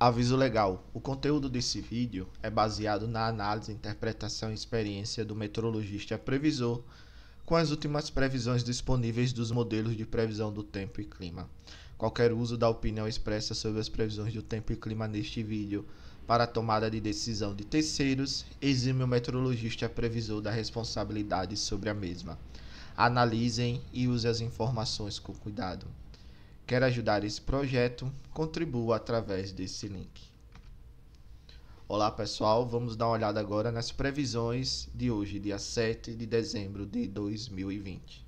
Aviso legal: o conteúdo desse vídeo é baseado na análise, interpretação e experiência do meteorologista previsor com as últimas previsões disponíveis dos modelos de previsão do tempo e clima. Qualquer uso da opinião expressa sobre as previsões do tempo e clima neste vídeo para a tomada de decisão de terceiros exime o meteorologista previsor da responsabilidade sobre a mesma. Analisem e usem as informações com cuidado. Quer ajudar esse projeto? Contribua através desse link. Olá pessoal, vamos dar uma olhada agora nas previsões de hoje, dia 7 de dezembro de 2020.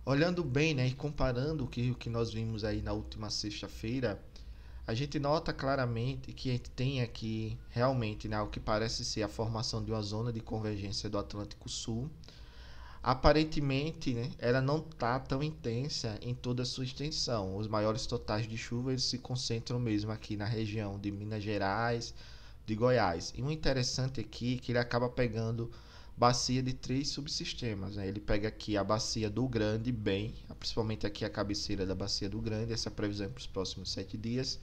Olhando bem, né, e comparando o que nós vimos aí na última sexta-feira, a gente nota claramente que a gente tem aqui realmente, né, o que parece ser a formação de uma zona de convergência do Atlântico Sul. Aparentemente, né, ela não está tão intensa em toda a sua extensão. Os maiores totais de chuva eles se concentram mesmo aqui na região de Minas Gerais, de Goiás. E o interessante aqui é que ele acaba pegando bacia de três subsistemas, né? Ele pega aqui a bacia do Grande, bem, principalmente aqui a cabeceira da bacia do Grande, essa previsão é para os próximos 7 dias.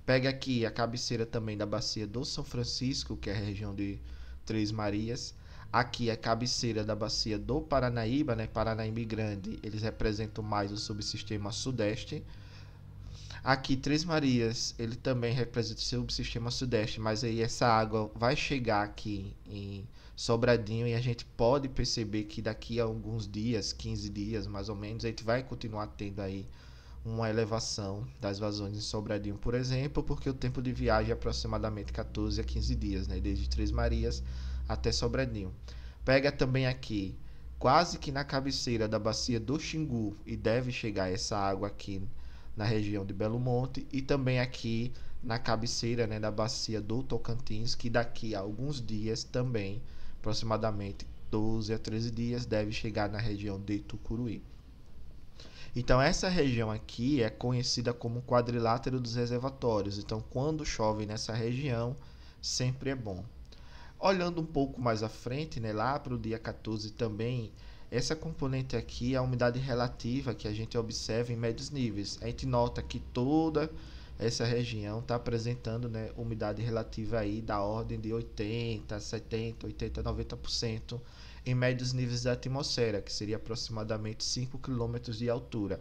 Pega aqui a cabeceira também da bacia do São Francisco, que é a região de Três Marias. Aqui é a cabeceira da bacia do Paranaíba, né? Paranaíba e Grande, eles representam mais o subsistema sudeste. Aqui, Três Marias, ele também representa o subsistema sudeste, mas aí essa água vai chegar aqui em Sobradinho e a gente pode perceber que daqui a alguns dias, 15 dias mais ou menos, a gente vai continuar tendo aí uma elevação das vazões em Sobradinho, por exemplo, porque o tempo de viagem é aproximadamente 14 a 15 dias, né? Desde Três Marias até Sobradinho. Pega também aqui, quase que na cabeceira da bacia do Xingu, e deve chegar essa água aqui na região de Belo Monte, e também aqui na cabeceira, né, da bacia do Tocantins, que daqui a alguns dias também, aproximadamente 12 a 13 dias, deve chegar na região de Tucuruí. Então essa região aqui é conhecida como quadrilátero dos reservatórios. Então quando chove nessa região, sempre é bom. Olhando um pouco mais à frente, né, lá para o dia 14 também, essa componente aqui é a umidade relativa que a gente observa em médios níveis. A gente nota que toda essa região está apresentando, né, umidade relativa aí da ordem de 80, 70, 80, 90% em médios níveis da atmosfera, que seria aproximadamente 5 quilômetros de altura.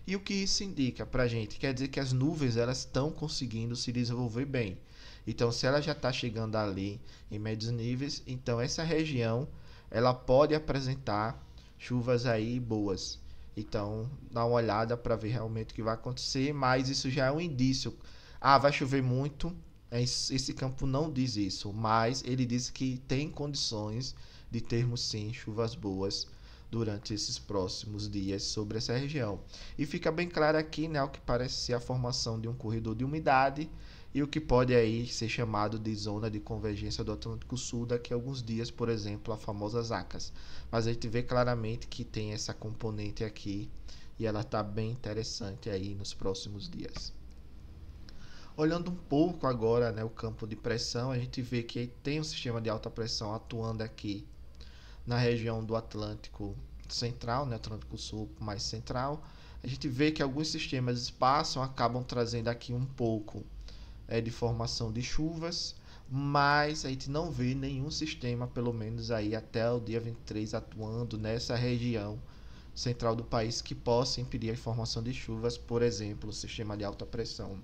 E o que isso indica para a gente? Quer dizer que as nuvens elas estão conseguindo se desenvolver bem. Então, se ela já está chegando ali em médios níveis, então essa região ela pode apresentar chuvas aí boas. Então, dá uma olhada para ver realmente o que vai acontecer, mas isso já é um indício. Ah, vai chover muito. Esse campo não diz isso, mas ele diz que tem condições de termos sim chuvas boas durante esses próximos dias sobre essa região. E fica bem claro aqui, né, o que parece ser a formação de um corredor de umidade e o que pode aí ser chamado de zona de convergência do Atlântico Sul daqui a alguns dias, por exemplo, a famosa ZACAS. Mas a gente vê claramente que tem essa componente aqui e ela está bem interessante aí nos próximos dias. Olhando um pouco agora, né, o campo de pressão, a gente vê que tem um sistema de alta pressão atuando aqui na região do Atlântico Central, né, Atlântico Sul mais central. A gente vê que alguns sistemas passam, acabam trazendo aqui um pouco de formação de chuvas, mas a gente não vê nenhum sistema, pelo menos aí até o dia 23, atuando nessa região central do país que possa impedir a formação de chuvas, por exemplo, o sistema de alta pressão.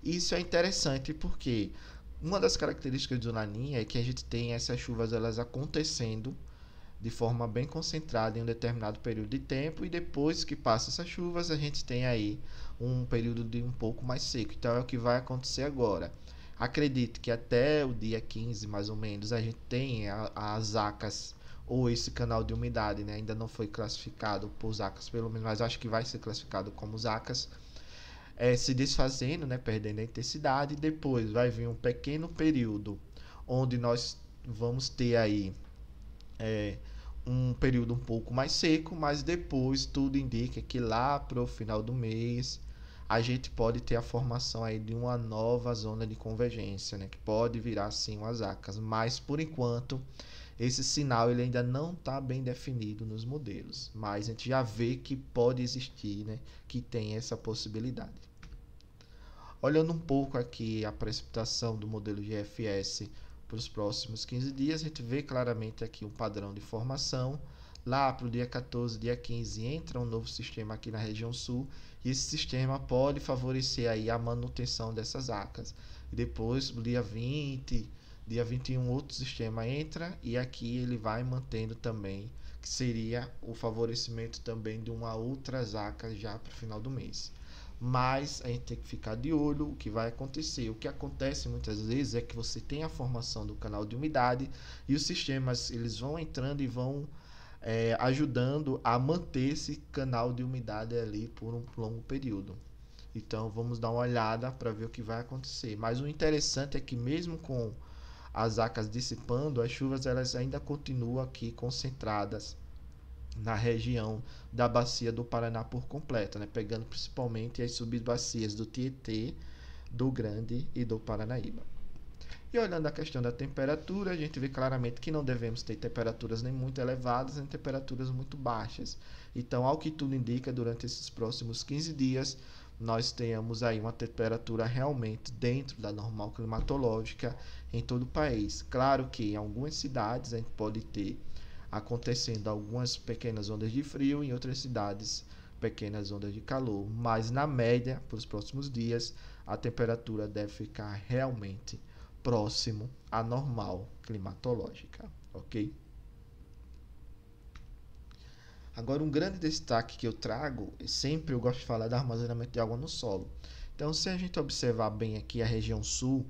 Isso é interessante porque uma das características do Laninha é que a gente tem essas chuvas elas acontecendo de forma bem concentrada em um determinado período de tempo e depois que passa essas chuvas a gente tem aí um período de um pouco mais seco. Então é o que vai acontecer agora. Acredito que até o dia 15 mais ou menos a gente tem as ZACAS ou esse canal de umidade, né? Ainda não foi classificado por ZACAS pelo menos, mas acho que vai ser classificado como ZACAS, se desfazendo, né? Perdendo a intensidade. Depois vai vir um pequeno período onde nós vamos ter aí um período um pouco mais seco, mas depois tudo indica que lá para o final do mês a gente pode ter a formação aí de uma nova zona de convergência, né, que pode virar sim umas ACAS, mas por enquanto esse sinal ele ainda não está bem definido nos modelos, mas a gente já vê que pode existir, né, que tem essa possibilidade. Olhando um pouco aqui a precipitação do modelo GFS para os próximos 15 dias, a gente vê claramente aqui um padrão de formação. Lá para o dia 14, dia 15, entra um novo sistema aqui na região sul, e esse sistema pode favorecer aí a manutenção dessas ACAs. E depois, no dia 20, dia 21, outro sistema entra, e aqui ele vai mantendo também, que seria o favorecimento também de uma outra ACA já para o final do mês. Mas a gente tem que ficar de olho o que vai acontecer. O que acontece muitas vezes é que você tem a formação do canal de umidade e os sistemas eles vão entrando e vão ajudando a manter esse canal de umidade ali por um longo período. Então vamos dar uma olhada para ver o que vai acontecer. Mas o interessante é que mesmo com as ACAs dissipando, as chuvas elas ainda continuam aqui concentradas na região da bacia do Paraná por completo, né? Pegando principalmente as subbacias do Tietê, do Grande e do Paranaíba. E olhando a questão da temperatura, a gente vê claramente que não devemos ter temperaturas nem muito elevadas, nem temperaturas muito baixas. Então, ao que tudo indica, durante esses próximos 15 dias, nós tenhamos aí uma temperatura realmente dentro da normal climatológica em todo o país. Claro que em algumas cidades a gente pode ter acontecendo algumas pequenas ondas de frio, em outras cidades pequenas ondas de calor, mas na média, para os próximos dias, a temperatura deve ficar realmente próximo à normal climatológica, ok? Agora, um grande destaque que eu trago, sempre eu gosto de falar do armazenamento de água no solo. Então, se a gente observar bem aqui a região sul,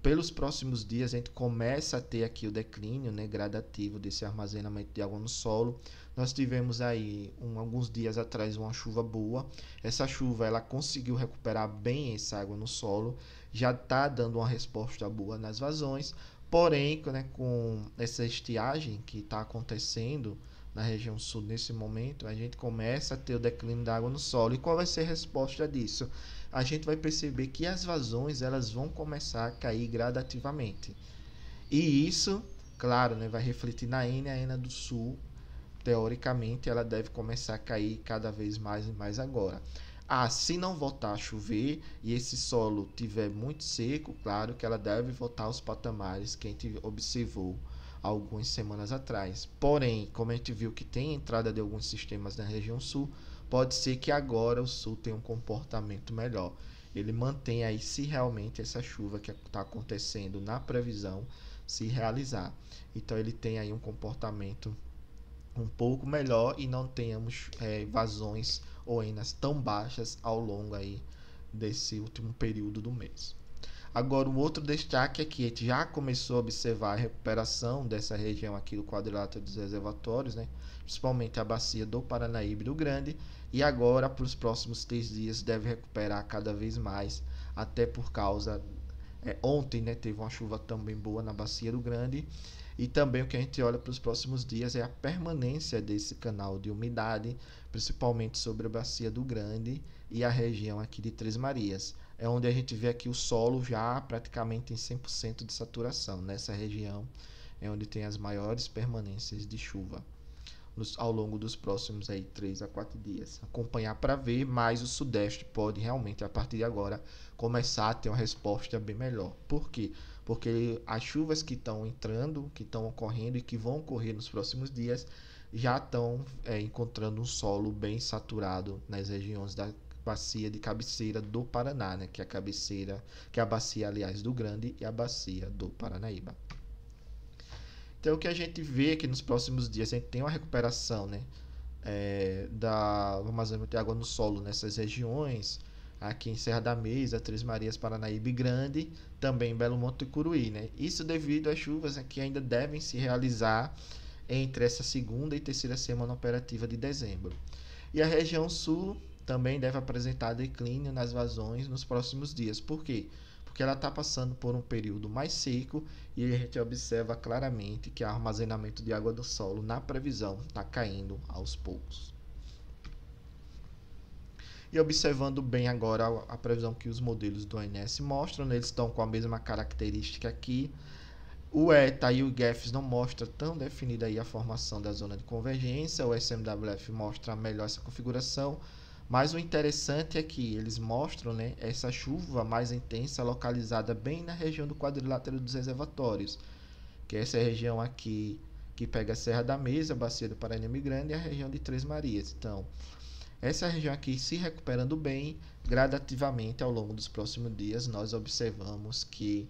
pelos próximos dias a gente começa a ter aqui o declínio, né, gradativo desse armazenamento de água no solo. Nós tivemos aí alguns dias atrás uma chuva boa. Essa chuva ela conseguiu recuperar bem essa água no solo, já está dando uma resposta boa nas vazões. Porém, né, com essa estiagem que está acontecendo na região sul nesse momento, a gente começa a ter o declínio da água no solo. E qual vai ser a resposta disso? A gente vai perceber que as vazões elas vão começar a cair gradativamente. E isso, claro, né, vai refletir na Ena, a Ena do Sul, teoricamente, ela deve começar a cair cada vez mais e mais agora. Se não voltar a chover e esse solo tiver muito seco, claro que ela deve voltar aos patamares que a gente observou algumas semanas atrás. Porém, como a gente viu que tem entrada de alguns sistemas na região sul, pode ser que agora o sul tenha um comportamento melhor. Ele mantém aí se realmente essa chuva que está acontecendo na previsão se realizar. Então ele tem aí um comportamento um pouco melhor e não tenhamos vazões ou enas tão baixas ao longo aí desse último período do mês. Agora, um outro destaque é que a gente já começou a observar a recuperação dessa região aqui do quadrilátero dos reservatórios, né? Principalmente a bacia do Paranaíba e do Grande, e agora para os próximos 3 dias deve recuperar cada vez mais, até por causa ontem, né, teve uma chuva também boa na bacia do Grande. E também o que a gente olha para os próximos dias é a permanência desse canal de umidade, principalmente sobre a bacia do Grande e a região aqui de Três Marias. É onde a gente vê aqui o solo já praticamente em 100% de saturação. Nessa região é onde tem as maiores permanências de chuva ao longo dos próximos 3 a 4 dias. Acompanhar para ver, mas o Sudeste pode realmente, a partir de agora, começar a ter uma resposta bem melhor. Por quê? Porque as chuvas que estão entrando, que estão ocorrendo e que vão ocorrer nos próximos dias, já estão encontrando um solo bem saturado nas regiões da bacia de cabeceira do Paraná, né? Que é a bacia, aliás, do Grande e a bacia do Paranaíba. Então, o que a gente vê é que nos próximos dias a gente tem uma recuperação, né, do armazenamento de água no solo nessas regiões, aqui em Serra da Mesa, Três Marias, Paranaíba e Grande, também em Belo Monte e Curuí, né? Isso devido às chuvas que ainda devem se realizar entre essa segunda e terceira semana operativa de dezembro. E a região sul também deve apresentar declínio nas vazões nos próximos dias. Por quê? Porque ela está passando por um período mais seco e a gente observa claramente que o armazenamento de água do solo na previsão está caindo aos poucos. E observando bem agora a previsão que os modelos do ONS mostram, eles estão com a mesma característica aqui. O ETA e o GEFS não mostra tão definida aí a formação da zona de convergência, o SMWF mostra melhor essa configuração, Mas o interessante é que eles mostram, né, essa chuva mais intensa localizada bem na região do quadrilátero dos reservatórios, que é essa região aqui que pega a Serra da Mesa, a Bacia do Paranaíba Grande e a região de Três Marias. Então, essa região aqui se recuperando bem, gradativamente ao longo dos próximos dias, nós observamos que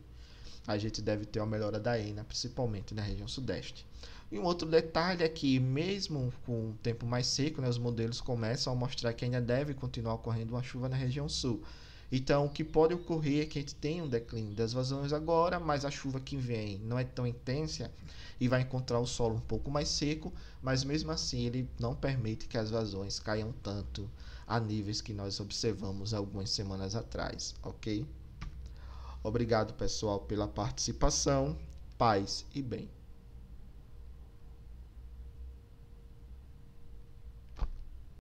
a gente deve ter uma melhora da ENA, principalmente na região sudeste. E um outro detalhe é que, mesmo com o tempo mais seco, né, os modelos começam a mostrar que ainda deve continuar ocorrendo uma chuva na região sul. Então, o que pode ocorrer é que a gente tenha um declínio das vazões agora, mas a chuva que vem não é tão intensa e vai encontrar o solo um pouco mais seco, mas mesmo assim ele não permite que as vazões caiam tanto a níveis que nós observamos algumas semanas atrás, ok? Obrigado, pessoal, pela participação. Paz e bem.